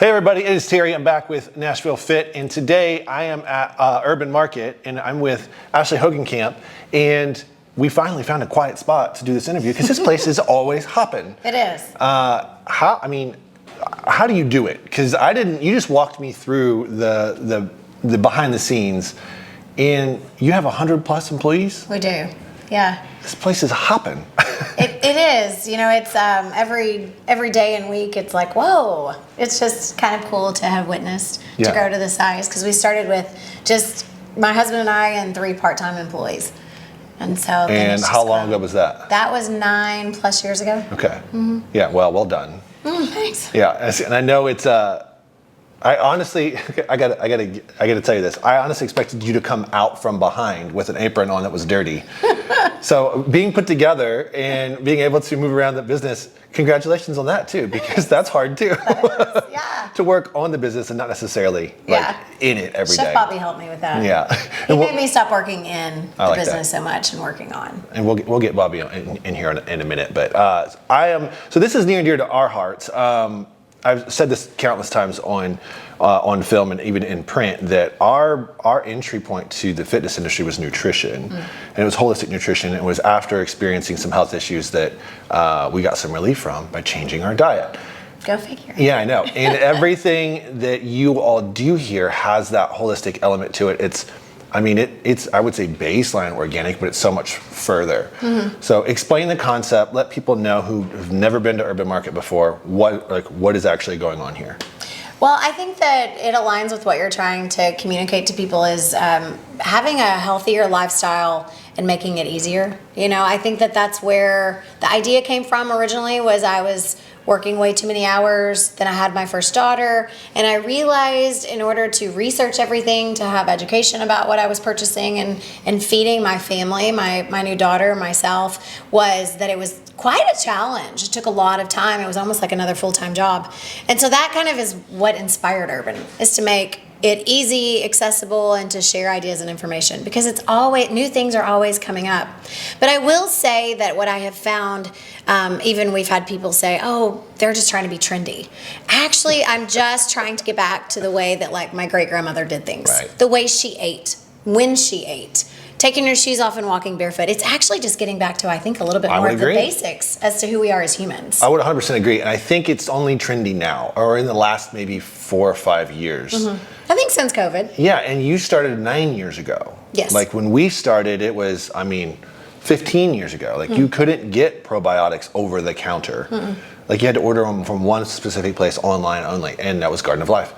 Hey everybody, it is Terry. I'm back with Nashville Fit, and today I am at Herban Market, and I'm with Ashlea Hogancamp, and we finally found a quiet spot to do this interview because this place is always hopping. It is. How do you do it? Because you just walked me through the behind the scenes, and you have 100+ employees? We do, yeah. This place is hopping. It is. You know, it's every day and week. It's like, whoa. It's just kind of cool to have witnessed to grow to this size, because we started with just my husband and I and 3 part-time employees, and so. And how long ago was that? That was 9+ years ago. Okay. Mm-hmm. Yeah. Well done. Thanks. Yeah, and I know it's. I honestly, I gotta tell you this. I honestly expected you to come out from behind with an apron on that was dirty. So being put together and being able to move around the business, congratulations on that too, because that's hard too. That is, yeah. To work on the business and not necessarily like in it every day. Chef Bobby helped me with that. Yeah. He made me stop working in the business that so much and working on. And we'll get Bobby in here in a minute. But so this is near and dear to our hearts. I've said this countless times on film and even in print that our entry point to the fitness industry was nutrition, and it was holistic nutrition. It was after experiencing some health issues that we got some relief from by changing our diet. Go figure. Yeah, I know. And everything that you all do here has that holistic element to it. It's I would say baseline organic, but it's so much further. Mm-hmm. So explain the concept, let people know who have never been to Herban Market before, what is actually going on here. Well, I think that it aligns with what you're trying to communicate to people is having a healthier lifestyle and making it easier. You know, I think that that's where the idea came from originally. Was I was working way too many hours. Then I had my first daughter, and I realized in order to research everything, to have education about what I was purchasing and feeding my family, my new daughter, myself, was that it was quite a challenge. It took a lot of time. It was almost like another full-time job. And so that kind of is what inspired Herban, is to make it easy, accessible, and to share ideas and information, because it's always, new things are always coming up. But I will say that what I have found, even we've had people say, oh, they're just trying to be trendy. Actually, I'm just trying to get back to the way that like my great-grandmother did things. Right. The way she ate, when she ate, taking your shoes off and walking barefoot. It's actually just getting back to, I think, a little bit more of the basics as to who we are as humans. I would 100% agree. And I think it's only trendy now, or in the last maybe 4 or 5 years. Mm-hmm. I think since COVID. Yeah, and you started 9 years ago. Yes. Like when we started, it was, 15 years ago. Like you couldn't get probiotics over the counter. Mm-mm. Like you had to order them from one specific place online only, and that was Garden of Life.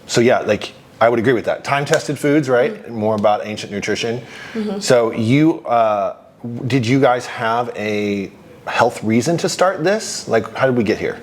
So yeah, like I would agree with that. Time-tested foods, right? Mm-hmm. More about ancient nutrition. Mm-hmm. So did you guys have a health reason to start this? Like, how did we get here?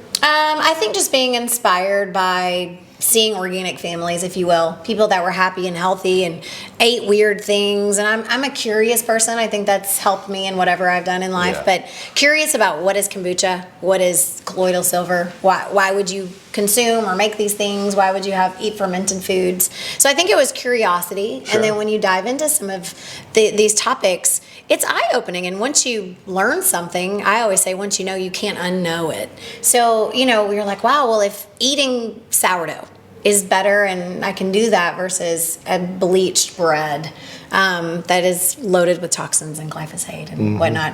I think just being inspired by seeing organic families, if you will, people that were happy and healthy and ate weird things. And I'm a curious person. I think that's helped me in whatever I've done in life. Yeah. But curious about what is kombucha, what is colloidal silver, why would you consume or make these things, why would you eat fermented foods. So I think it was curiosity. Sure. And then when you dive into some of these topics, it's eye-opening. And once you learn something, I always say once you know, you can't unknow it. So, you're like, wow, well, if eating sourdough is better and I can do that versus a bleached bread that is loaded with toxins and glyphosate and whatnot.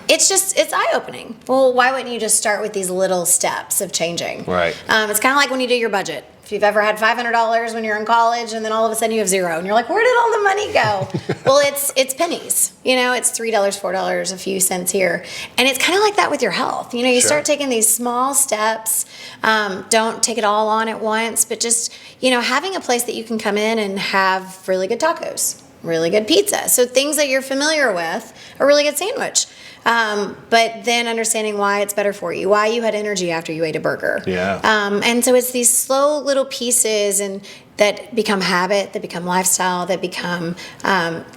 It's eye-opening. Well, why wouldn't you just start with these little steps of changing? Right. It's kind of like when you do your budget. If you've ever had $500 when you're in college and then all of a sudden you have $0 and you're like, where did all the money go? Well, it's pennies. It's $3, $4, a few cents here. And it's kind of like that with your health. You start taking these small steps. Don't take it all on at once, but just, having a place that you can come in and have really good tacos, really good pizza. So things that you're familiar with, a really good sandwich. But then understanding why it's better for you, why you had energy after you ate a burger. Yeah. And so it's these slow little pieces and that become habit, that become lifestyle, that become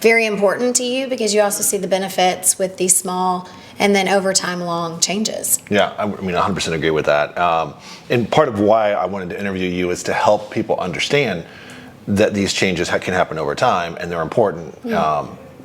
very important to you, because you also see the benefits with these small and then over time long changes. Yeah, I 100% agree with that. And part of why I wanted to interview you is to help people understand that these changes can happen over time and they're important.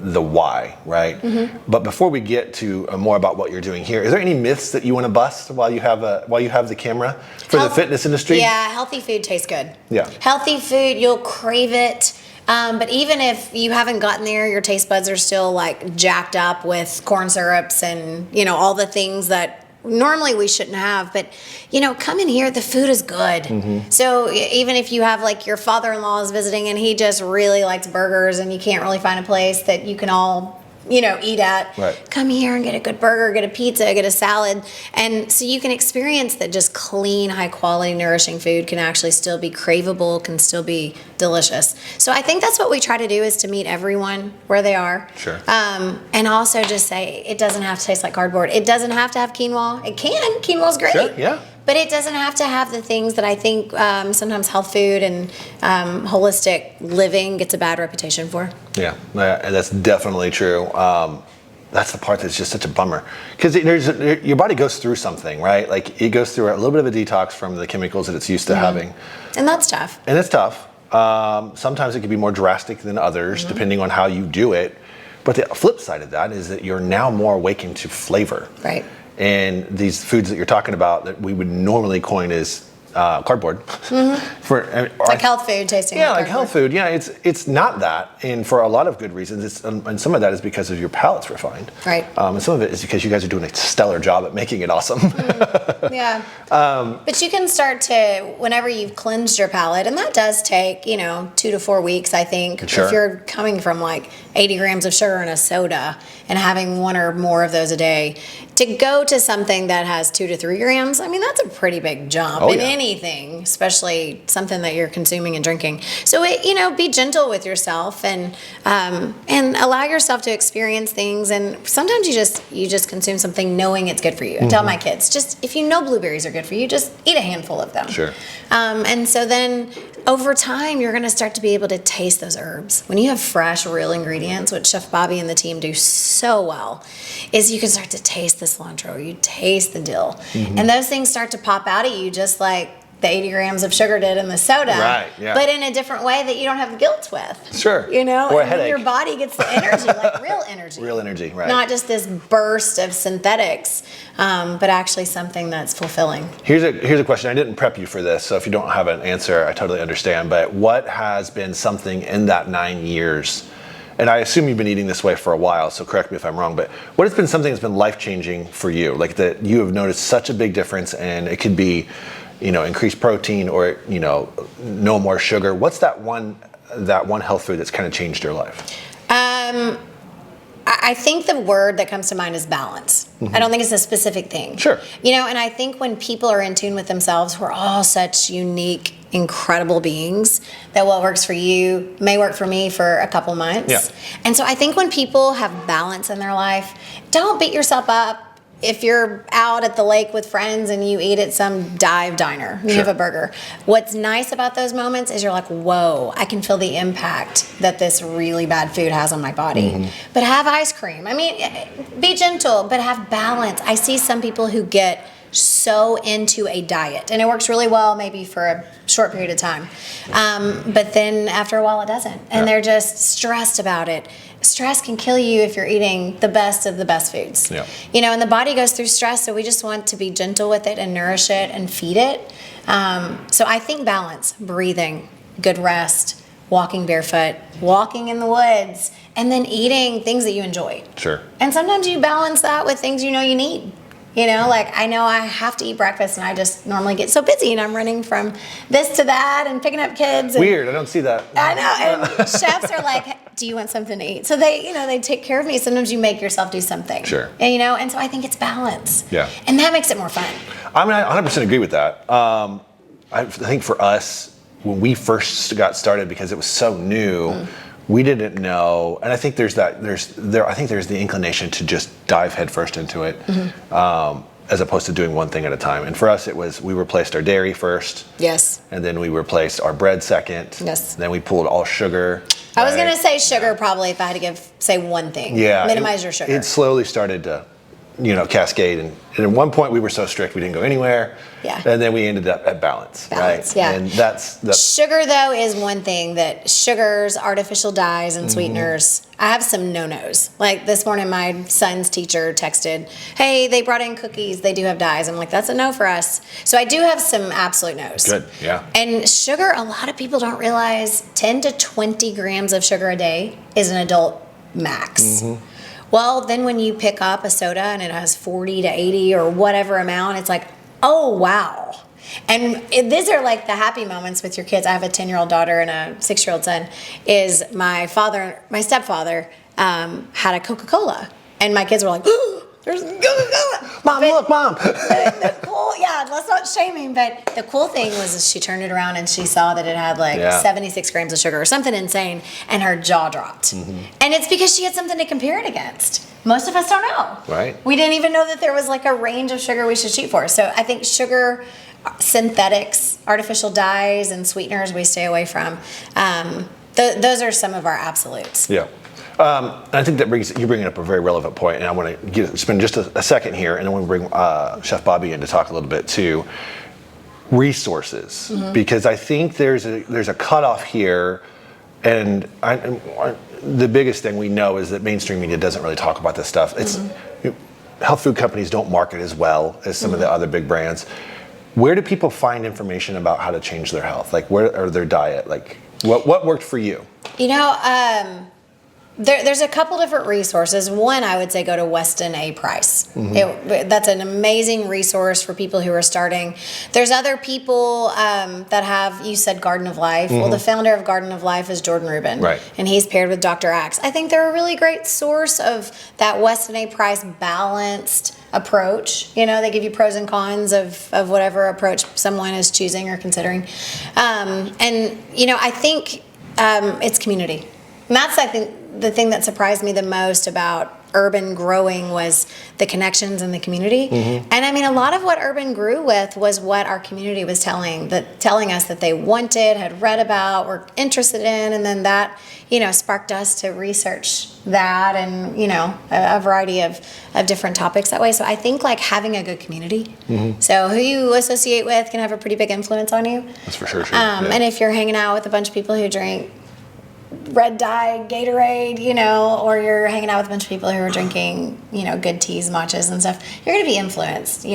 the why, right? But before we get to more about what you're doing here, is there any myths that you want to bust while you have the camera for the fitness industry? Yeah, healthy food tastes good. Yeah. Healthy food, you'll crave it. But even if you haven't gotten there, your taste buds are still like jacked up with corn syrups and, all the things that normally we shouldn't have. But, come in here, the food is good. So even if you have like your father-in-law is visiting and he just really likes burgers and you can't really find a place that you can all eat at. Right. Come here and get a good burger, get a pizza, get a salad. And so you can experience that just clean, high quality, nourishing food can actually still be craveable, can still be delicious. So I think that's what we try to do, is to meet everyone where they are. Sure. And also just say it doesn't have to taste like cardboard. It doesn't have to have quinoa. It can. Quinoa's great. Sure, yeah. But it doesn't have to have the things that I think sometimes health food and holistic living gets a bad reputation for. Yeah, that's definitely true. That's the part that's just such a bummer, because your body goes through something, right? Like it goes through a little bit of a detox from the chemicals that it's used to having. And that's tough. And it's tough. Sometimes it can be more drastic than others, depending on how you do it. But the flip side of that is that you're now more awakened to flavor. Right. And these foods that you're talking about that we would normally coin as cardboard, Like health food tasting. Yeah, like like health food. Yeah, it's not that, and for a lot of good reasons. It's and some of that is because of your palate's refined, Right. And some of it is because you guys are doing a stellar job at making it awesome. Yeah. But you can start to, whenever you've cleansed your palate, and that does take 2 to 4 weeks, I think. Sure. If you're coming from like 80 grams of sugar in a soda and having one or more of those a day, to go to something that has 2 to 3 grams, I mean, that's a pretty big jump in anything, especially something that you're consuming and drinking. So, be gentle with yourself and allow yourself to experience things. And sometimes you just consume something knowing it's good for you. I tell my kids, just if you know blueberries are good for you, just eat a handful of them. Sure. And so then over time, you're going to start to be able to taste those herbs. When you have fresh, real ingredients, which Chef Bobby and the team do so well, is you can start to taste the cilantro, you taste the dill. And those things start to pop out at you just like the 80 grams of sugar did in the soda. Right, yeah. But in a different way that you don't have guilt with. Sure. Or a headache. Then your body gets the energy, like real energy. Real energy, right. Not just this burst of synthetics, but actually something that's fulfilling. Here's a question. I didn't prep you for this, so if you don't have an answer, I totally understand. But what has been something in that 9 years, and I assume you've been eating this way for a while, so correct me if I'm wrong, but what has been something that's been life-changing for you? Like that you have noticed such a big difference, and it could be, increased protein or, no more sugar. What's that one health food that's kind of changed your life? I think the word that comes to mind is balance. I don't think it's a specific thing. Sure. And I think when people are in tune with themselves, we're all such unique, incredible beings that what works for you may work for me for a couple months. Yeah. And so I think when people have balance in their life, don't beat yourself up if you're out at the lake with friends and you eat at some dive diner, you have a burger. What's nice about those moments is you're like, whoa, I can feel the impact that this really bad food has on my body. But have ice cream. I mean, be gentle, but have balance. I see some people who get so into a diet, and it works really well maybe for a short period of time. But then after a while it doesn't. And they're just stressed about it. Stress can kill you if you're eating the best of the best foods. Yeah. And the body goes through stress, so we just want to be gentle with it and nourish it and feed it. So I think balance, breathing, good rest, walking barefoot, walking in the woods, and then eating things that you enjoy. Sure. And sometimes you balance that with things you need. Like I know I have to eat breakfast and I just normally get so busy and I'm running from this to that and picking up kids. And Weird, I don't see that. I know, and chefs are like, do you want something to eat? So they take care of me. Sometimes you make yourself do something. Sure. And so I think it's balance. Yeah. And that makes it more fun. I mean, I 100% agree with that. I think for us, when we first got started, because it was so new, we didn't know, and I think there's the inclination to just dive headfirst into it, as opposed to doing one thing at a time. And for us, it was we replaced our dairy first. Yes. And then we replaced our bread second. Yes. Then we pulled all sugar. I was gonna say sugar probably if I had to say one thing. Yeah. Minimize your sugar. It slowly started to cascade. And at one point we were so strict we didn't go anywhere. Yeah. And then we ended up at balance. Right? Yeah. And that's sugar, though, is one thing that sugars, artificial dyes, and sweeteners. I have some no-nos. Like this morning, my son's teacher texted, "Hey, they brought in cookies. They do have dyes." I'm like, "That's a no for us." So I do have some absolute no's. good. Yeah. And sugar, a lot of people don't realize 10 to 20 grams of sugar a day is an adult max. Well, then when you pick up a soda and it has 40 to 80 or whatever amount, it's like, oh, wow. And these are like the happy moments with your kids. I have a 10-year-old daughter and a 6-year-old son. Is my stepfather had a Coca-Cola. And my kids were like, "Oh, there's Coca-Cola." Mom, look, Mom. Let's not shame him. But the cool thing was she turned it around and she saw that it had 76 grams of sugar or something insane, and her jaw dropped. And it's because she had something to compare it against. Most of us don't know. Right. We didn't even know that there was like a range of sugar we should shoot for. So I think sugar, synthetics, artificial dyes, and sweeteners we stay away from. Those are some of our absolutes. Yeah. I think you're bringing up a very relevant point, and I want to spend just a second here, and then we'll bring Chef Bobby in to talk a little bit too. Resources, because I think there's a cutoff here, and the biggest thing we know is that mainstream media doesn't really talk about this stuff. Health food companies don't market as well as some of the other big brands. Where do people find information about how to change their health? Like, where or their diet? Like, what worked for you? There's a couple different resources. One, I would say go to Weston A. Price. That's an amazing resource for people who are starting. There's other people that have, you said Garden of Life. Well, the founder of Garden of Life is Jordan Rubin. Right. And he's paired with Dr. Axe. I think they're a really great source of that Weston A. Price balanced approach. They give you pros and cons of whatever approach someone is choosing or considering. I think it's community. And that's, I think, the thing that surprised me the most about Urban growing was the connections in the community. And I mean, a lot of what Urban grew with was what our community was telling us that they wanted, had read about, were interested in, and then that, sparked us to research that and, a variety of different topics that way. So I think like having a good community. So who you associate with can have a pretty big influence on you. That's for sure. And if you're hanging out with a bunch of people who drink red dye Gatorade, or you're hanging out with a bunch of people who are drinking, good teas, matchas and stuff, you're going to be influenced,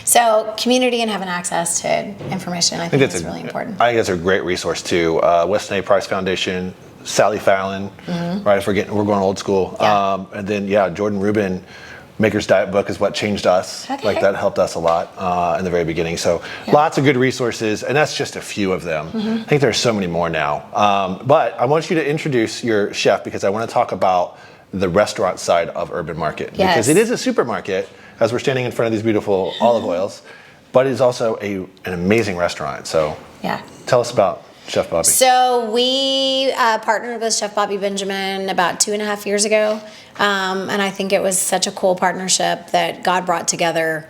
So community and having access to information, I think is really important. I think that's a great resource too. Weston A. Price Foundation, Sally Fallon, right? If we're going old school. And then, Jordan Rubin, Maker's Diet Book is what changed us. Okay. Like that helped us a lot in the very beginning. So lots of good resources, and that's just a few of them. I think there's so many more now. But I want you to introduce your chef because I want to talk about the restaurant side of Herban Market. Yes. Because it is a supermarket, as we're standing in front of these beautiful olive oils, but it's also an amazing restaurant. So tell us about Chef Bobby. So we partnered with Chef Bobby Benjamin about 2.5 years ago. And I think it was such a cool partnership that God brought together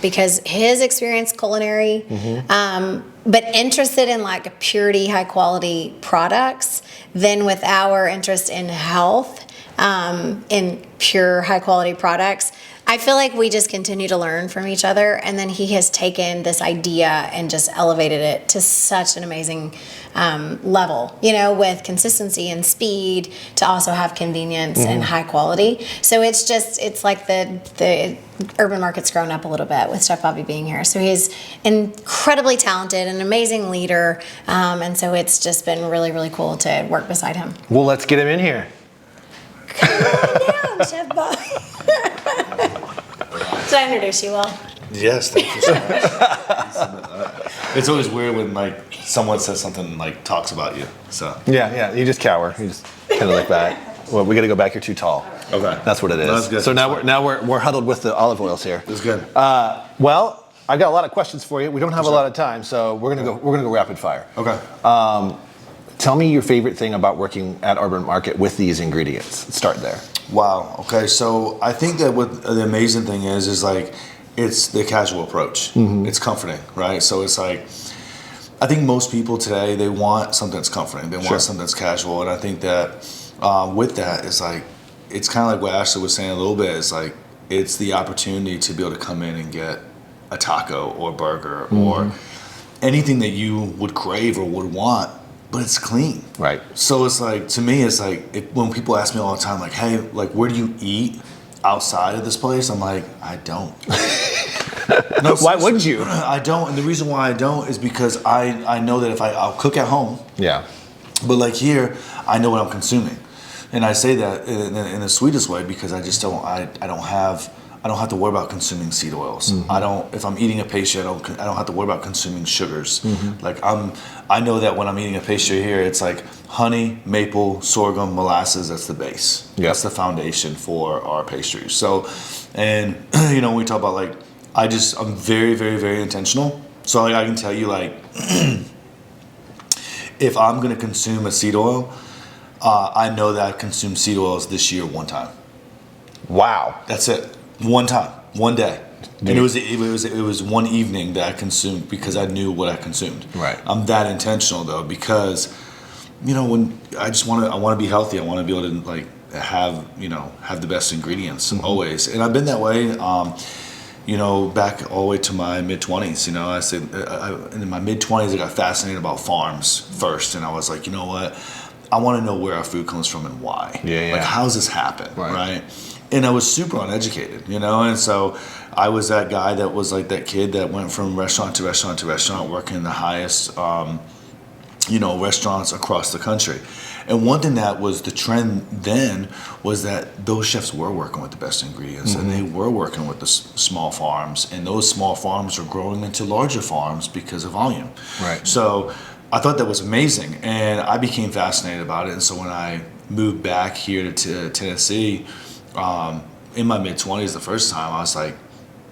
because his experience culinary, but interested in like purity, high quality products, then with our interest in health, in pure high quality products. I feel like we just continue to learn from each other, and then he has taken this idea and just elevated it to such an amazing level, with consistency and speed to also have convenience and high quality. So it's like the Herban Market's grown up a little bit with Chef Bobby being here. So he's incredibly talented, an amazing leader, and so it's just been really, really cool to work beside him. Well, let's get him in here. Come on down, Chef Bobby. Did I introduce you well? Yes, thank you so much. It's always weird when someone says something talks about you. So you just cower. You just kind of like that. Well, we got to go back. You're too tall. Okay, that's what it is. No, that's good. So now we're huddled with the olive oils here. That's good. Well, I got a lot of questions for you. We don't have a lot of time, so we're gonna go rapid fire. Okay. Tell me your favorite thing about working at Herban Market with these ingredients. Let's start there. Wow. Okay. So I think that what the amazing thing is it's the casual approach. It's comforting, right? So it's I think most people today, they want something that's comforting. They want something that's casual. And I think that with that, it's kind of like what Ashlea was saying a little bit. it's the opportunity to be able to come in and get a taco or a burger or anything that you would crave or would want, but it's clean. Right. So it's like, to me, it's like, when people ask me all the time, like, hey, like, where do you eat outside of this place? I'm like, I don't. No, why would you? I don't, and the reason why I don't is because I know that I'll cook at home. Yeah. But like here, I know what I'm consuming, and I say that in the sweetest way because I just don't. I don't have to worry about consuming seed oils. I don't. If I'm eating a pastry, I don't have to worry about consuming sugars. Like I know that when I'm eating a pastry here, it's like honey, maple, sorghum, molasses. That's the base. Yep. That's the foundation for our pastries. So, and when we talk about like, I'm very, very, very intentional. So like I can tell you like, if I'm gonna consume a seed oil, I know that I consumed seed oils this year one time. Wow. That's it. One time, one day. And it was one evening that I consumed because I knew what I consumed. Right. I'm that intentional though because, when I want to be healthy. I want to be able to like have the best ingredients always. And I've been that way. Back all the way to my mid-20s. I said in my mid-20s I got fascinated about farms first, and I was like, you know what? I want to know where our food comes from and why. Yeah. Like, how does this happen, right? And I was super uneducated, and so I was that guy that was like that kid that went from restaurant to restaurant to restaurant, working in the highest, restaurants across the country. And one thing that was the trend then was that those chefs were working with the best ingredients, and they were working with the small farms, and those small farms are growing into larger farms because of volume. Right. So I thought that was amazing, and I became fascinated about it. And so when I moved back here to Tennessee, in my mid-20s the first time, I was like,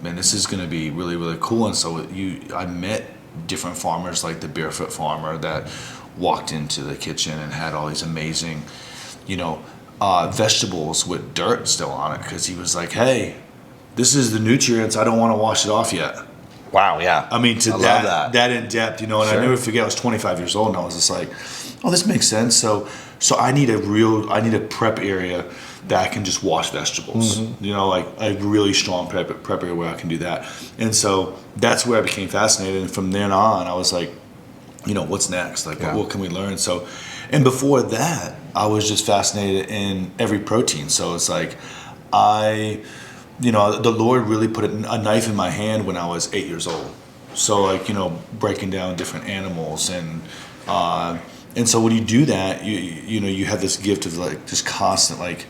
man, this is going to be really, really cool. And so I met different farmers, like the Barefoot farmer that walked into the kitchen and had all these amazing, vegetables with dirt still on it, because he was like, hey, this is the nutrients, I don't want to wash it off yet. Wow, yeah. I mean, I love that in depth, and Sure. I never forget, I was 25 years old, and I was just like, oh, this makes sense. So I need a prep area that I can just wash vegetables, like a really strong prep area where I can do that. And so that's where I became fascinated. And from then on, I was like, what's next? Like, what can we learn? So, and before that, I was just fascinated in every protein. So it's like, the Lord really put a knife in my hand when I was 8 years old. So like, breaking down different animals and so when you do that, you have this gift of like just constant like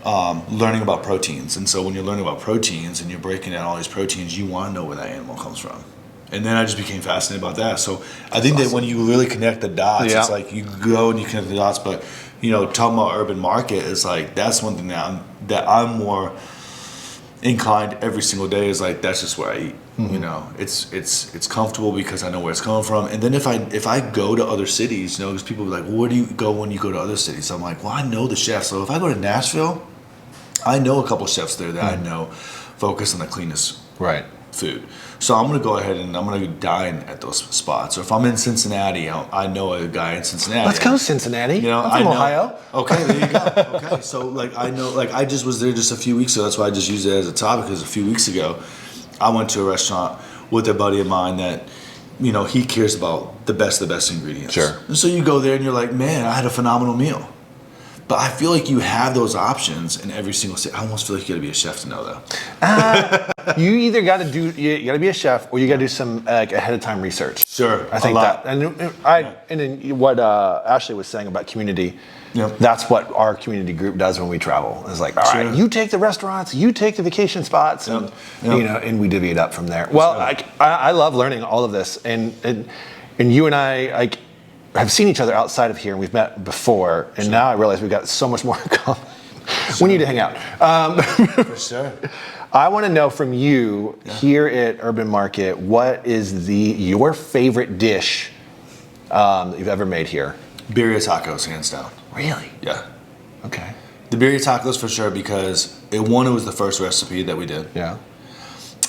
learning about proteins. And so when you're learning about proteins and you're breaking down all these proteins, you want to know where that animal comes from. And then I just became fascinated about that. So I think that when you really connect the dots, it's like you go and you connect the dots. But talking about Herban Market is like, that's one thing that I'm more inclined every single day is like, that's just where I eat. It's comfortable because I know where it's coming from. And then if I go to other cities, because people are like, well, where do you go when you go to other cities? I'm like, well, I know the chefs. So if I go to Nashville, I know a couple chefs there that I know focus on the cleanest food. So I'm going to go ahead and I'm going to dine at those spots. Or if I'm in Cincinnati, I know a guy in Cincinnati. Let's go, Cincinnati. I'm from Ohio. Okay, there you go. Okay, so like I know, like I just was there just a few weeks ago. That's why I just used it as a topic, because a few weeks ago, I went to a restaurant with a buddy of mine that, he cares about the best ingredients. Sure. And so you go there and you're like, man, I had a phenomenal meal. But I feel like you have those options in every single city. I almost feel like you got to be a chef to know that. You either got to be a chef, or you got to do some ahead of time research. Sure, I think that, and then what Ashlea was saying about community. Yep. That's what our community group does when we travel. It's like, all right, you take the restaurants, you take the vacation spots, and and we divvy it up from there. Well, I love learning all of this, and you and I have seen each other outside of here, and we've met before, and now I realize we've got so much more in common. We need to hang out. For sure. I want to know from you here at Herban Market, what is your favorite dish that you've ever made here? Birria tacos, hands down. Really? Yeah. Okay. The birria tacos for sure, because it was the first recipe that we did. Yeah.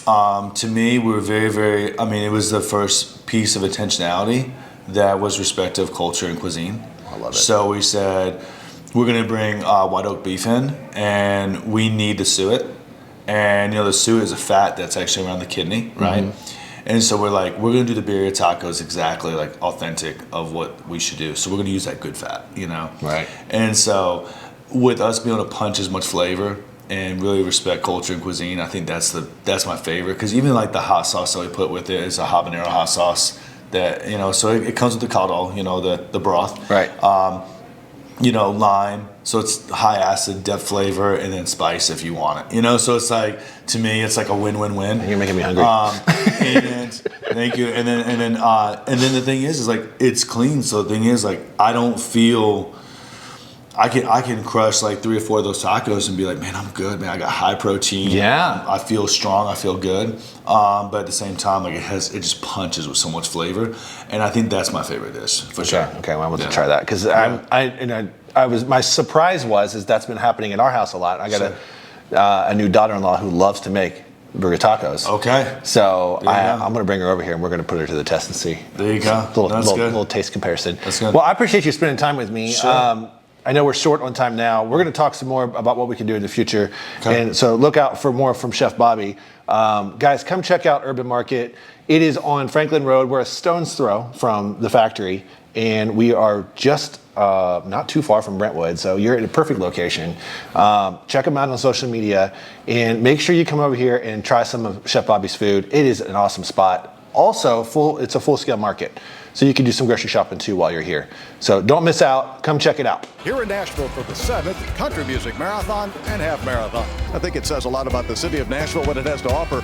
To me, we were very, very, it was the first piece of intentionality that was respect of culture and cuisine. I love it. So we said, we're going to bring white oak beef in, and we need to sue it. And the suet is a fat that's actually around the kidney, right? And so we're gonna do the birria tacos exactly like authentic of what we should do. So we're gonna use that good fat, Right. And so with us being able to punch as much flavor and really respect culture and cuisine, I think that's my favorite. Because even like the hot sauce that we put with it is a habanero hot sauce that so it comes with the caldo, the broth, Right. Lime, so it's high acid, depth flavor, and then spice if you want it. So it's like, to me, it's like a win-win-win. You're making me hungry. And thank you. And then the thing is like it's clean. So the thing is like I don't feel. I can crush like 3 or 4 of those tacos and be like, man, I'm good, man. I got high protein. Yeah. I feel strong. I feel good. But at the same time, like it just punches with so much flavor, and I think that's my favorite dish for sure. Okay, well, I want to try that because my surprise is that's been happening in our house a lot. I got a new daughter-in-law who loves to make burger tacos. Okay. So I'm going to bring her over here and we're going to put her to the test and see. There you go. Little taste comparison. That's good. Well, I appreciate you spending time with me. Sure. I know we're short on time now. We're going to talk some more about what we can do in the future. Okay. And so look out for more from Chef Bobby. Guys, come check out Herban Market. It is on Franklin Road. We're a stone's throw from the factory. And we are just not too far from Brentwood. So you're at a perfect location. Check them out on social media. And make sure you come over here and try some of Chef Bobby's food. It is an awesome spot. Also, it's a full-scale market. So you can do some grocery shopping too while you're here. So don't miss out. Come check it out. Here in Nashville for the 7th Country Music Marathon and Half Marathon. I think it says a lot about the city of Nashville, what it has to offer.